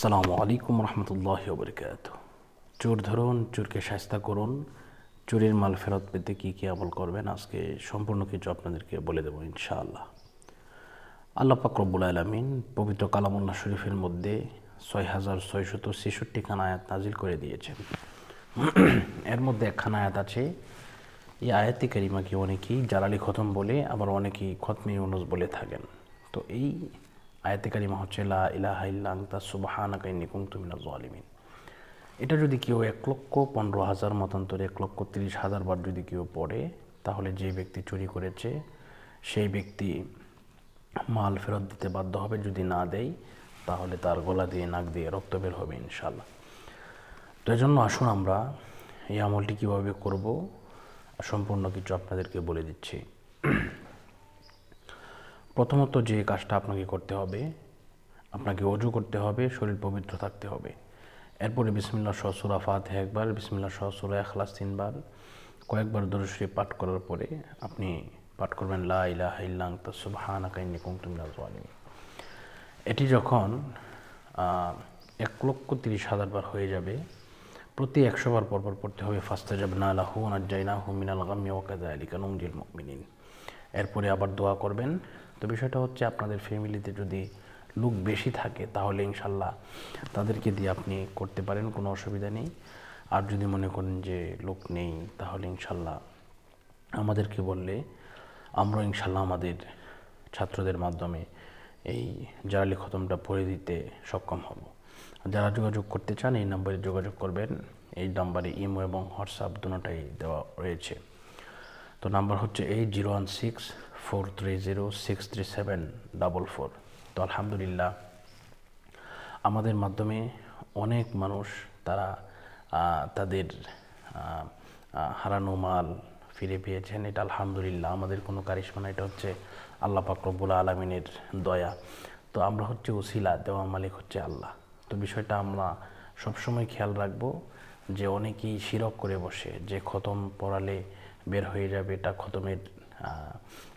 আসসালামু আলাইকুম রহমতুল্লাহি ওয়া বারাকাতুহু। চোর ধরুন, চোরকে শায়েস্তা করুন। চুরির মাল ফেরত পেতে কী কী আমল করবেন আজকে সম্পূর্ণ কিছু আপনাদেরকে বলে দেবো ইনশাআল্লাহ। আল্লাহ পাক রব্বুল আলামিন পবিত্র কালামুল্লাহ শরীফের মধ্যে 6663 খানা আয়াত নাজিল করে দিয়েছেন। এর মধ্যে একখানা আয়াত আছে, এই আয়াতে কারিমাকে অনেকেই জালালি খতম বলে, আবার অনেকেই খতমে ইউনুস বলে থাকেন। তো এই আয়াতে কারিমা হচ্ছে লা ইলাহা ইল্লা আনতা সুবহানাকা ইন্নী কুনতু মিনাজ জালিমিন। এটা যদি কেউ 1,15,000 মতান্তরে 1,30,000 বার যদি কেউ পড়ে, তাহলে যে ব্যক্তি চুরি করেছে সেই ব্যক্তি মাল ফেরত দিতে বাধ্য হবে। যদি না দেয় তাহলে তার গলা দিয়ে নাক দিয়ে রক্ত বের হবে ইনশাআল্লাহ। তো এজন্য আসুন আমরা এই আমলটি কীভাবে করব সম্পূর্ণ কিছু আপনাদেরকে বলে দিচ্ছি। প্রথমত যে কাজটা আপনাকে করতে হবে, আপনাকে ওযু করতে হবে, শরীর পবিত্র থাকতে হবে। এরপরে বিসমিল্লাহ সহ সূরা ফাতিহা একবার, বিসমিল্লাহ সহ সূরা ইখলাস 3 বার, কয়েকবার দরুদ শরীফ পাঠ করার পরে আপনি পাঠ করবেন লা ইলাহা ইল্লা আনতা সুবহানাকা ইন্নী কুনতু মিনাজ জালিমিন। এটি যখন 1,30,000 বার হয়ে যাবে, প্রতি 100 বার পরপর পড়তে হবে ফাস্তাজাবনা লাহু ওয়া নাজ্জায়নাহু মিনাল গাম্মি ওয়া কাযালিকা নুনজিল মুমিনিন। এরপরে আবার দোয়া করবেন। তো বিষয়টা হচ্ছে, আপনাদের ফ্যামিলিতে যদি লোক বেশি থাকে তাহলে ইনশাল্লাহ তাদেরকে দিয়ে আপনি করতে পারেন, কোনো অসুবিধা নেই। আর যদি মনে করেন যে লোক নেই, তাহলে ইনশাল্লাহ আমাদেরকে বললে আমরা ইনশাল্লাহ আমাদের ছাত্রদের মাধ্যমে এই জালালি খতমটা পড়ে দিতে সক্ষম হব। যারা যোগাযোগ করতে চান এই নাম্বারে যোগাযোগ করবেন। এই নাম্বারে ইমো এবং হোয়াটসঅ্যাপ দুটোটাই দেওয়া রয়েছে। তো নাম্বার হচ্ছে 801630637444। তো আলহামদুলিল্লাহ আমাদের মাধ্যমে অনেক মানুষ তারা তাদের হারানো মাল ফিরে পেয়েছেন। এটা আলহামদুলিল্লাহ আমাদের কোনো কারিশমা না, এটা হচ্ছে আল্লাহ পাক রব্বুল আলামিনের দয়া। তো আমরা হচ্ছে ওসিলা, দেওয়া মালিক হচ্ছে আল্লাহ। তো বিষয়টা আমরা সবসময় খেয়াল রাখবো যে অনেকেই শিরক করে বসে যে খতম পড়ালে বের হয়ে যাবে, এটা খতমের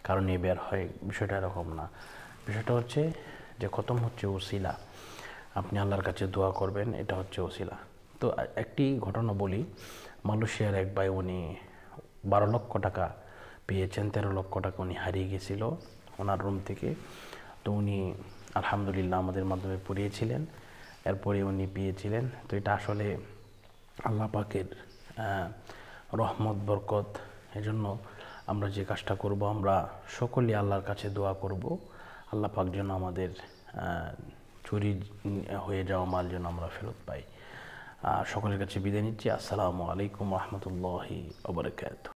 কারণে বের হয়। বিষয়টা এরকম না। বিষয়টা হচ্ছে যে খতম হচ্ছে ওসিলা, আপনি আল্লাহর কাছে দোয়া করবেন, এটা হচ্ছে ওসিলা। তো একটি ঘটনা বলি, মালয়েশিয়ার এক ভাই, উনি 12 লক্ষ টাকা পেয়েছেন, 13 লক্ষ টাকা উনি হারিয়ে গেছিল ওনার রুম থেকে। তো উনি আলহামদুলিল্লাহ আমাদের মাধ্যমে পড়িয়েছিলেন, এরপরে উনি পেয়েছিলেন। তো এটা আসলে আল্লাহ পাকের রহমত বরকত। এজন্য আমরা যে কাজটা করব, আমরা সকলেই আল্লাহর কাছে দোয়া করব আল্লাহ পাক যেন আমাদের চুরি হয়ে যাওয়া মাল যেন আমরা ফেরত পাই। সকলের কাছে বিদায় নিচ্ছি। আসসালামু আলাইকুম রহমতুল্লাহি ওয়া বারাকাতুহু।